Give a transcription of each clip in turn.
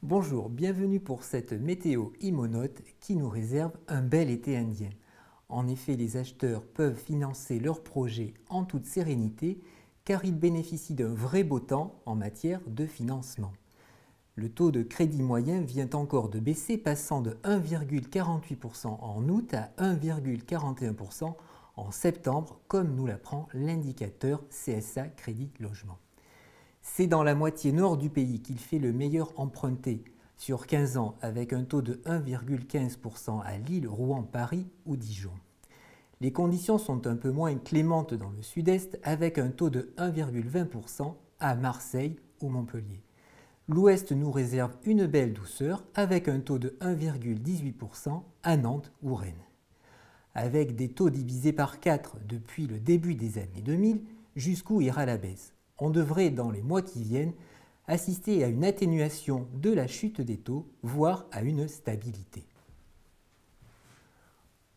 Bonjour, bienvenue pour cette météo Imonote qui nous réserve un bel été indien. En effet, les acheteurs peuvent financer leurs projets en toute sérénité car ils bénéficient d'un vrai beau temps en matière de financement. Le taux de crédit moyen vient encore de baisser, passant de 1,48% en août à 1,41% en septembre, comme nous l'apprend l'indicateur CSA Crédit Logement. C'est dans la moitié nord du pays qu'il fait le meilleur emprunté sur 15 ans, avec un taux de 1,15% à Lille, Rouen, Paris ou Dijon. Les conditions sont un peu moins clémentes dans le sud-est, avec un taux de 1,20% à Marseille ou Montpellier. L'ouest nous réserve une belle douceur, avec un taux de 1,18% à Nantes ou Rennes. Avec des taux divisés par 4 depuis le début des années 2000, jusqu'où ira la baisse? On devrait, dans les mois qui viennent, assister à une atténuation de la chute des taux, voire à une stabilité.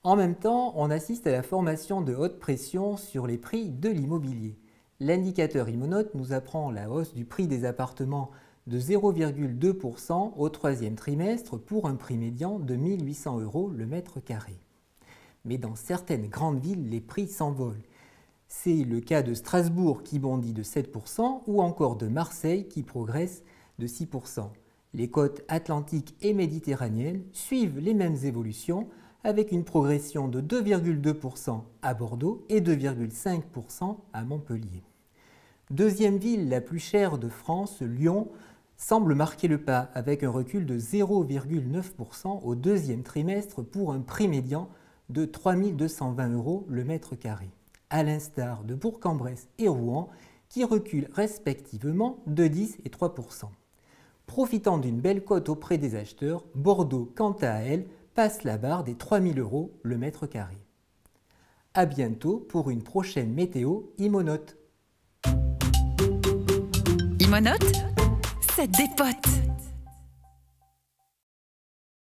En même temps, on assiste à la formation de haute pression sur les prix de l'immobilier. L'indicateur Imonote nous apprend la hausse du prix des appartements de 0,2% au troisième trimestre pour un prix médian de 1 800 € le mètre carré. Mais dans certaines grandes villes, les prix s'envolent. C'est le cas de Strasbourg qui bondit de 7% ou encore de Marseille qui progresse de 6%. Les côtes atlantiques et méditerranéennes suivent les mêmes évolutions avec une progression de 2,2% à Bordeaux et 2,5% à Montpellier. Deuxième ville la plus chère de France, Lyon, semble marquer le pas avec un recul de 0,9% au deuxième trimestre pour un prix médian de 3 220 € le mètre carré, à l'instar de Bourg-en-Bresse et Rouen qui reculent respectivement de 10 et 3%. Profitant d'une belle cote auprès des acheteurs, Bordeaux, quant à elle, passe la barre des 3 000 € le mètre carré. A bientôt pour une prochaine météo Imonote. Imonote, ça dépote.